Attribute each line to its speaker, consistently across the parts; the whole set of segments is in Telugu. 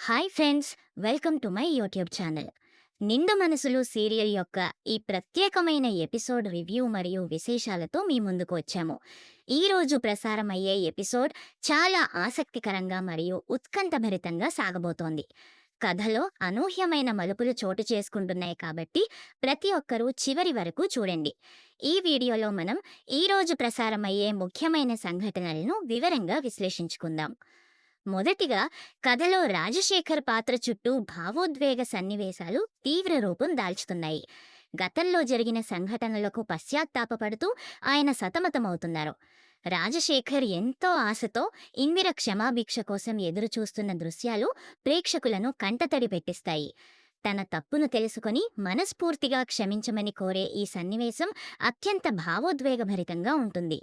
Speaker 1: Hi friends, welcome to my YouTube channel. నిండు మనసులు సీరియల్ యొక్క ఈ ప్రత్యేకమైన ఎపిసోడ్ రివ్యూ మరియు విశేషాలతో మీ ముందుకు వచ్చాము. ఈరోజు ప్రసారం అయ్యే ఎపిసోడ్ చాలా ఆసక్తికరంగా మరియు ఉత్కంఠభరితంగా సాగబోతోంది. కథలో అనూహ్యమైన మలుపులు చోటు చేసుకుంటున్నాయి కాబట్టి ప్రతి ఒక్కరూ చివరి వరకు చూడండి. ఈ వీడియోలో మనం ఈరోజు ప్రసారం అయ్యే ముఖ్యమైన సంఘటనలను వివరంగా విశ్లేషించుకుందాం. మొదటిగా, కథలో రాజశేఖర్ పాత్ర చుట్టూ భావోద్వేగ సన్నివేశాలు తీవ్ర రూపం దాల్చుతున్నాయి. గతంలో జరిగిన సంఘటనలకు పశ్చాత్తాపపడుతూ ఆయన సతమతమవుతున్నారు. రాజశేఖర్ ఎంతో ఆశతో ఇందిర క్షమాభిక్ష కోసం ఎదురుచూస్తున్న దృశ్యాలు ప్రేక్షకులను కంటతడి పెట్టిస్తాయి. తన తప్పును తెలుసుకొని మనస్ఫూర్తిగా క్షమించమని కోరే ఈ సన్నివేశం అత్యంత భావోద్వేగభరితంగా ఉంటుంది.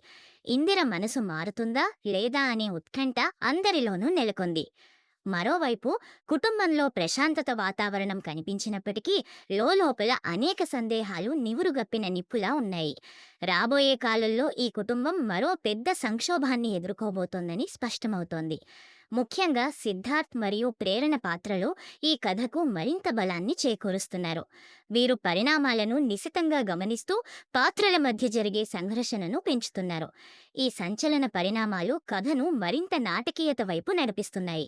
Speaker 1: ఇందిర మనసు మారుతుందా లేదా అనే ఉత్కంఠ అందరిలోనూ నెలకొంది. మరోవైపు, కుటుంబంలో ప్రశాంతత వాతావరణం కనిపించినప్పటికీ లోలోపల అనేక సందేహాలు నివురుగప్పిన నిప్పులా ఉన్నాయి. రాబోయే కాలంలో ఈ కుటుంబం మరో పెద్ద సంక్షోభాన్ని ఎదుర్కోబోతోందని స్పష్టమవుతోంది. ముఖ్యంగా సిద్ధార్థ్ మరియు ప్రేరణ పాత్రలో ఈ కథకు మరింత బలాన్ని చేకూరుస్తున్నారు. వీరు పరిణామాలను నిశితంగా గమనిస్తూ పాత్రల మధ్య జరిగే సంఘర్షణను పెంచుతున్నారు. ఈ సంచలన పరిణామాలు కథను మరింత నాటకీయత వైపు నడిపిస్తున్నాయి.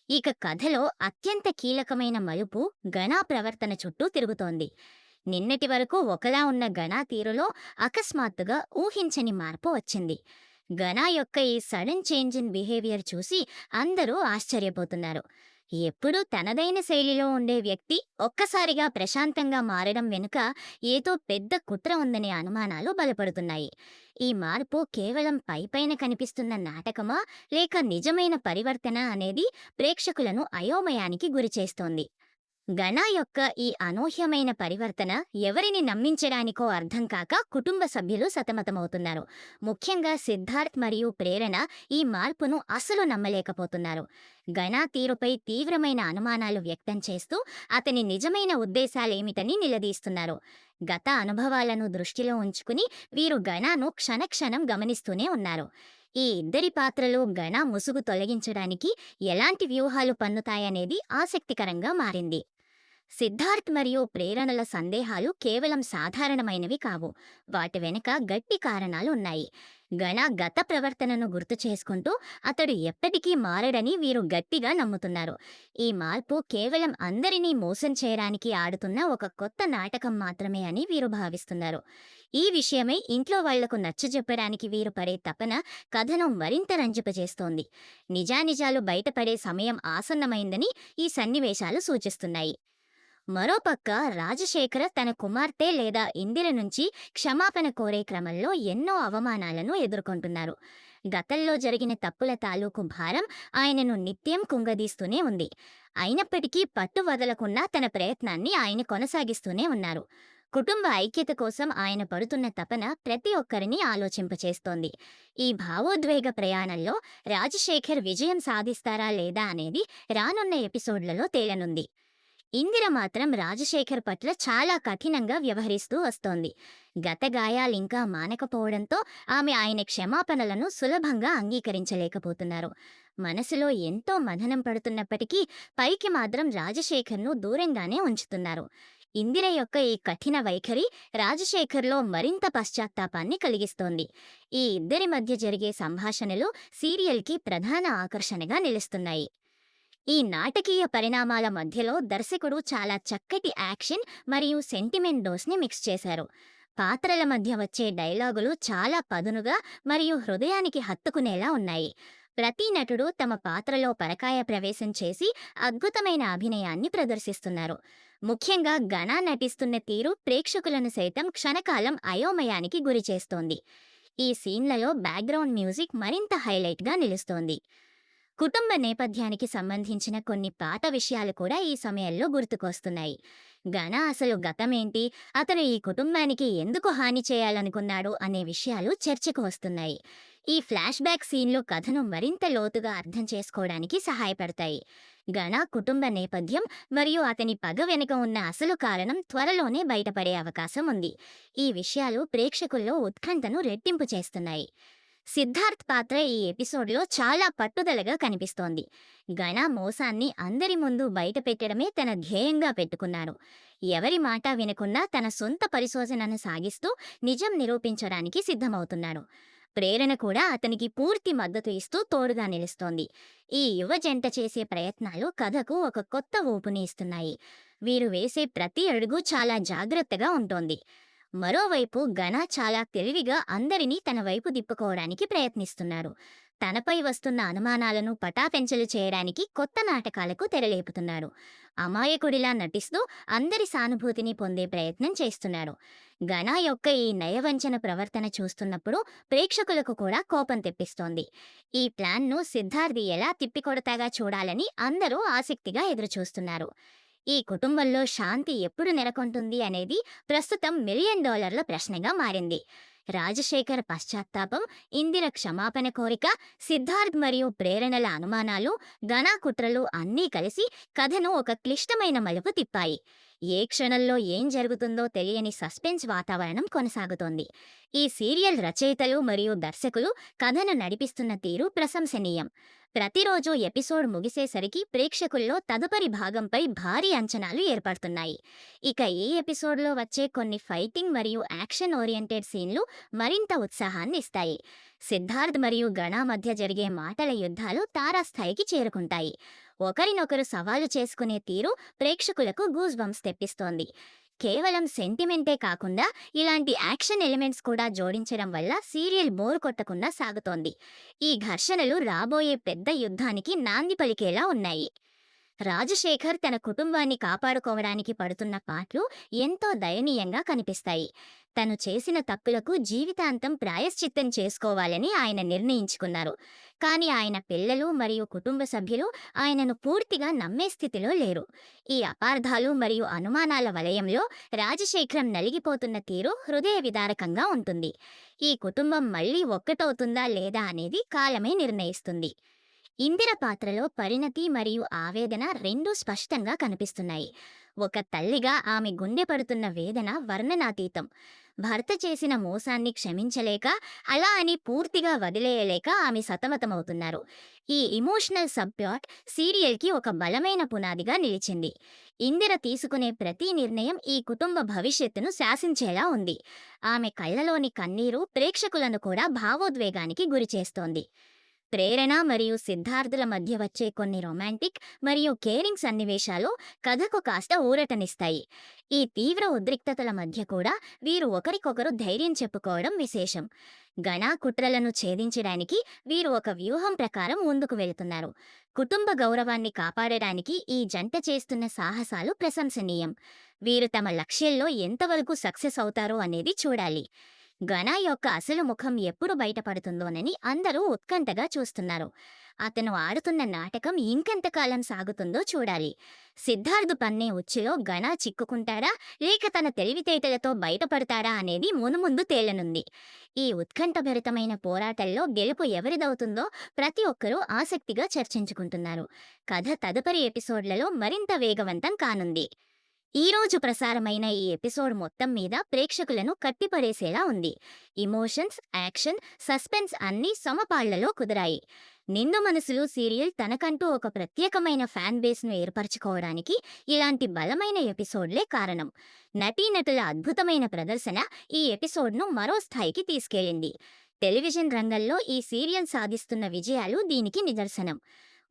Speaker 1: ఇక కథలో అత్యంత కీలకమైన మలుపు గణా ప్రవర్తన చుట్టూ తిరుగుతోంది. నిన్నటి వరకు ఒకలా ఉన్న గణా తీరులో అకస్మాత్తుగా ఊహించని మార్పు వచ్చింది. గణా యొక్క ఈ సడన్ చేంజ్ ఇన్ బిహేవియర్ చూసి అందరూ ఆశ్చర్యపోతున్నారు. ఎప్పుడూ తనదైన శైలిలో ఉండే వ్యక్తి ఒక్కసారిగా ప్రశాంతంగా మారడం వెనుక ఏదో పెద్ద కుట్ర ఉందనే అనుమానాలు బలపడుతున్నాయి. ఈ మార్పు కేవలం పైపైన కనిపిస్తున్న నాటకమా లేక నిజమైన పరివర్తన అనేది ప్రేక్షకులను అయోమయానికి గురిచేస్తోంది. గణా యొక్క ఈ అనూహ్యమైన పరివర్తన ఎవరిని నమ్మించడానికో అర్థం కాక కుటుంబ సభ్యులు సతమతమవుతున్నారు. ముఖ్యంగా సిద్ధార్థ్ మరియు ప్రేరణ ఈ మార్పును అసలు నమ్మలేకపోతున్నారు. గణా తీరుపై తీవ్రమైన అనుమానాలు వ్యక్తం చేస్తూ అతని నిజమైన ఉద్దేశాలేమిటని నిలదీస్తున్నారు. గత అనుభవాలను దృష్టిలో ఉంచుకుని వీరు గణాను క్షణక్షణం గమనిస్తూనే ఉన్నారు. ఈ ఇద్దరి పాత్రలు గణా ముసుగు తొలగించడానికి ఎలాంటి వ్యూహాలు పన్నుతాయనేది ఆసక్తికరంగా మారింది. సిద్ధార్థ్ మరియు ప్రేరణల సందేహాలు కేవలం సాధారణమైనవి కావు. వాటి వెనుక గట్టి కారణాలు ఉన్నాయి. గణ గత ప్రవర్తనను గుర్తు చేసుకుంటూ అతడు ఎప్పటికీ మారడని వీరు గట్టిగా నమ్ముతున్నారు. ఈ మార్పు కేవలం అందరినీ మోసం చేయడానికి ఆడుతున్న ఒక కొత్త నాటకం మాత్రమే అని వీరు భావిస్తున్నారు. ఈ విషయమై ఇంట్లో వాళ్లకు నచ్చజెప్పడానికి వీరు పడే తపన కథను మరింత రంజింపజేస్తోంది. నిజానిజాలు బయటపడే సమయం ఆసన్నమైందని ఈ సన్నివేశాలు సూచిస్తున్నాయి. మరోపక్క, రాజశేఖర తన కుమార్తె లేదా ఇందిర నుంచి క్షమాపణ కోరే క్రమంలో ఎన్నో అవమానాలను ఎదుర్కొంటున్నారు. గతంలో జరిగిన తప్పుల తాలూకు భారం ఆయనను నిత్యం కుంగదీస్తూనే ఉంది. అయినప్పటికీ పట్టు వదలకుండా తన ప్రయత్నాన్ని ఆయన కొనసాగిస్తూనే ఉన్నారు. కుటుంబ ఐక్యత కోసం ఆయన పడుతున్న తపన ప్రతి ఒక్కరిని ఆలోచింపచేస్తోంది. ఈ భావోద్వేగ ప్రయాణంలో రాజశేఖర్ విజయం సాధిస్తారా లేదా అనేది రానున్న ఎపిసోడ్లలో తేలనుంది. ఇందిర మాత్రం రాజశేఖర్ పట్ల చాలా కఠినంగా వ్యవహరిస్తూ వస్తోంది. గత గాయాలింకా మానకపోవడంతో ఆమె ఆయన క్షమాపణలను సులభంగా అంగీకరించలేకపోతున్నారు. మనసులో ఎంతో మథనం పడుతున్నప్పటికీ పైకి మాత్రం రాజశేఖర్ను దూరంగానే ఉంచుతున్నారు. ఇందిర యొక్క ఈ కఠిన వైఖరి రాజశేఖర్లో మరింత పశ్చాత్తాపాన్ని కలిగిస్తోంది. ఈ ఇద్దరి మధ్య జరిగే సంభాషణలు సీరియల్కి ప్రధాన ఆకర్షణగా నిలుస్తున్నాయి. ఈ నాటకీయ పరిణామాల మధ్యలో దర్శకుడు చాలా చక్కటి యాక్షన్ మరియు సెంటిమెంట్ డోస్ని మిక్స్ చేశారు. పాత్రల మధ్య వచ్చే డైలాగులు చాలా పదునుగా మరియు హృదయానికి హత్తుకునేలా ఉన్నాయి. ప్రతి నటుడు తమ పాత్రలో పరకాయ ప్రవేశం చేసి అద్భుతమైన అభినయాన్ని ప్రదర్శిస్తున్నారు. ముఖ్యంగా గణా నటిస్తున్న తీరు ప్రేక్షకులను సైతం క్షణకాలం అయోమయానికి గురిచేస్తోంది. ఈ సీన్లలో బ్యాక్గ్రౌండ్ మ్యూజిక్ మరింత హైలైట్గా నిలుస్తోంది. కుటుంబ నేపథ్యానికి సంబంధించిన కొన్ని పాత విషయాలు కూడా ఈ సమయంలో గుర్తుకొస్తున్నాయి. గణ అసలు గతమేంటి, అతను ఈ కుటుంబానికి ఎందుకు హాని చేయాలనుకున్నాడు అనే విషయాలు చర్చకు వస్తున్నాయి. ఈ ఫ్లాష్ బ్యాక్ సీన్లు కథను మరింత లోతుగా అర్థం చేసుకోవడానికి సహాయపడతాయి. గణ కుటుంబ నేపథ్యం మరియు అతని పగ వెనుక ఉన్న అసలు కారణం త్వరలోనే బయటపడే అవకాశం ఉంది. ఈ విషయాలు ప్రేక్షకుల్లో ఉత్కంఠను రెట్టింపు చేస్తున్నాయి. సిద్ధార్థ్ పాత్ర ఈ ఎపిసోడ్లో చాలా పట్టుదలగా కనిపిస్తోంది. గణ మోసాన్ని అందరి ముందు బయట పెట్టడమే తన ధ్యేయంగా పెట్టుకున్నాడు. ఎవరి మాట వినకుండా తన సొంత పరిశోధనను సాగిస్తూ నిజం నిరూపించడానికి సిద్ధమవుతున్నాడు. ప్రేరణ కూడా అతనికి పూర్తి మద్దతు ఇస్తూ తోడుగా నిలుస్తోంది. ఈ యువ జంట చేసే ప్రయత్నాలు కథకు ఒక కొత్త ఊపుని ఇస్తున్నాయి. వీరు వేసే ప్రతి అడుగు చాలా జాగ్రత్తగా ఉంటోంది. మరోవైపు ఘన చాలా తెలివిగా అందరినీ తన వైపు తిప్పుకోవడానికి ప్రయత్నిస్తున్నారు. తనపై వస్తున్న అనుమానాలను పటాపెంచలు చేయడానికి కొత్త నాటకాలకు తెరలేపుతున్నాడు. అమాయకుడిలా నటిస్తూ అందరి సానుభూతిని పొందే ప్రయత్నం చేస్తున్నాడు. ఘన యొక్క ఈ నయవంచన ప్రవర్తన చూస్తున్నప్పుడు ప్రేక్షకులకు కూడా కోపం తెప్పిస్తోంది. ఈ ప్లాన్ను సిద్ధార్థి ఎలా తిప్పికొడతాగా చూడాలని అందరూ ఆసక్తిగా ఎదురుచూస్తున్నారు. ఈ కుటుంబంలో శాంతి ఎప్పుడు నెలకొంటుంది అనేది ప్రస్తుతం $1,000,000 ప్రశ్నగా మారింది. రాజశేఖర్ పశ్చాత్తాపం, ఇందిర క్షమాపణ కోరిక, సిద్ధార్థ్ మరియు ప్రేరణల అనుమానాలు, ఘనా కుట్రలు అన్నీ కలిసి కథను ఒక క్లిష్టమైన మలుపు తిప్పాయి. ఏ క్షణంలో ఏం జరుగుతుందో తెలియని సస్పెన్స్ వాతావరణం కొనసాగుతోంది. ఈ సీరియల్ రచయితలు మరియు దర్శకులు కథను నడిపిస్తున్న తీరు ప్రశంసనీయం. ప్రతిరోజు ఎపిసోడ్ ముగిసేసరికి ప్రేక్షకుల్లో తదుపరి భాగంపై భారీ అంచనాలు ఏర్పడుతున్నాయి. ఇక ఈ ఎపిసోడ్లో వచ్చే కొన్ని ఫైటింగ్ మరియు యాక్షన్ ఓరియంటెడ్ సీన్లు మరింత ఉత్సాహాన్ని ఇస్తాయి. సిద్ధార్థ్ మరియు గణా మధ్య జరిగే మాటల యుద్ధాలు తారాస్థాయికి చేరుకుంటాయి. ఒకరినొకరు సవాలు చేసుకునే తీరు ప్రేక్షకులకు గూస్ బంప్స్ తెప్పిస్తోంది. కేవలం సెంటిమెంటే కాకుండా ఇలాంటి యాక్షన్ ఎలిమెంట్స్ కూడా జోడించడం వల్ల సీరియల్ బోర్ కొట్టకుండా సాగుతోంది. ఈ ఘర్షణలు రాబోయే పెద్ద యుద్ధానికి నాంది పలికేలా ఉన్నాయి. రాజశేఖర్ తన కుటుంబాన్ని కాపాడుకోవడానికి పడుతున్న పాట్లు ఎంతో దయనీయంగా కనిపిస్తాయి. తను చేసిన తప్పులకు జీవితాంతం ప్రాయశ్చిత్తం చేసుకోవాలని ఆయన నిర్ణయించుకున్నారు. కానీ ఆయన పిల్లలు మరియు కుటుంబ సభ్యులు ఆయనను పూర్తిగా నమ్మే స్థితిలో లేరు. ఈ అపార్థాలు మరియు అనుమానాల వలయంలో రాజశేఖరం నలిగిపోతున్న తీరు హృదయ విదారకంగా ఉంటుంది. ఈ కుటుంబం మళ్ళీ ఒక్కటవుతుందా లేదా అనేది కాలమే నిర్ణయిస్తుంది. ఇందిర పాత్రలో పరిణతి మరియు ఆవేదన రెండూ స్పష్టంగా కనిపిస్తున్నాయి. ఒక తల్లిగా ఆమె గుండె పడుతున్న వేదన వర్ణనాతీతం. భర్త చేసిన మోసాన్ని క్షమించలేక, అలా అని పూర్తిగా వదిలేయలేక ఆమె సతమతమవుతున్నారు. ఈ ఇమోషనల్ సబ్ప్లాట్ సీరియల్కి ఒక బలమైన పునాదిగా నిలిచింది. ఇందిర తీసుకునే ప్రతి నిర్ణయం ఈ కుటుంబ భవిష్యత్తును శాసించేలా ఉంది. ఆమె కళ్ళలోని కన్నీరు ప్రేక్షకులను కూడా భావోద్వేగానికి గురిచేస్తోంది. ప్రేరణ మరియు సిద్ధార్థుల మధ్య వచ్చే కొన్ని రొమాంటిక్ మరియు కేరింగ్ సన్నివేశాలు కథకు కాస్త ఊరటనిస్తాయి. ఈ తీవ్ర ఉద్రిక్తతల మధ్య కూడా వీరు ఒకరికొకరు ధైర్యం చెప్పుకోవడం విశేషం. గణా కుట్రలను ఛేదించడానికి వీరు ఒక వ్యూహం ప్రకారం ముందుకు వెళుతున్నారు. కుటుంబ గౌరవాన్ని కాపాడడానికి ఈ జంట చేస్తున్న సాహసాలు ప్రశంసనీయం. వీరు తమ లక్ష్యంలో ఎంతవరకు సక్సెస్ అవుతారో అనేది చూడాలి. ఘనా యొక్క అసలు ముఖం ఎప్పుడు బయటపడుతుందోనని అందరూ ఉత్కంఠగా చూస్తున్నారు. అతను ఆడుతున్న నాటకం ఇంకెంతకాలం సాగుతుందో చూడాలి. సిద్ధార్థ్ పన్నే ఉచ్చులో ఘనా చిక్కుకుంటాడా లేక తన తెలివితేటలతో బయటపడతాడా అనేది మునుముందు తేలనుంది. ఈ ఉత్కంఠభరితమైన పోరాటంలో గెలుపు ఎవరిదవుతుందో ప్రతి ఒక్కరూ ఆసక్తిగా చర్చించుకుంటున్నారు. కథ తదుపరి ఎపిసోడ్లలో మరింత వేగవంతం కానుంది. ఈ రోజు ప్రసారమైన ఈ ఎపిసోడ్ మొత్తం మీద ప్రేక్షకులను కట్టిపడేసేలా ఉంది. ఇమోషన్స్, యాక్షన్, సస్పెన్స్ అన్నీ సమపాళ్లలో కుదిరాయి. నిండు మనసులు సీరియల్ తనకంటూ ఒక ప్రత్యేకమైన ఫ్యాన్ బేస్ను ఏర్పరచుకోవడానికి ఇలాంటి బలమైన ఎపిసోడ్లే కారణం. నటీనటుల అద్భుతమైన ప్రదర్శన ఈ ఎపిసోడ్ను మరో స్థాయికి తీసుకెళ్లింది. టెలివిజన్ రంగంలో ఈ సీరియల్ సాధిస్తున్న విజయాలు దీనికి నిదర్శనం.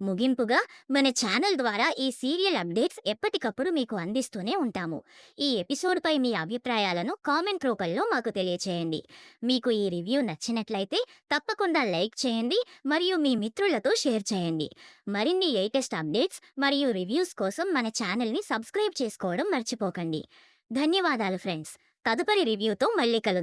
Speaker 1: ముగింపుగా మన ఛానల్ ద్వారా ఈ సీరియల్ అప్డేట్స్ ఎప్పటికప్పుడు మీకు అందిస్తూనే ఉంటాము. ఈ ఎపిసోడ్పై మీ అభిప్రాయాలను కామెంట్ రూపంలో మాకు తెలియచేయండి. మీకు ఈ రివ్యూ నచ్చినట్లయితే తప్పకుండా లైక్ చేయండి మరియు మీ మిత్రులతో షేర్ చేయండి. మరిన్ని లేటెస్ట్ అప్డేట్స్ మరియు రివ్యూస్ కోసం మన ఛానల్ని సబ్స్క్రైబ్ చేసుకోవడం మర్చిపోకండి. ధన్యవాదాలు ఫ్రెండ్స్. తదుపరి రివ్యూతో మళ్ళీ కలుద్దాం.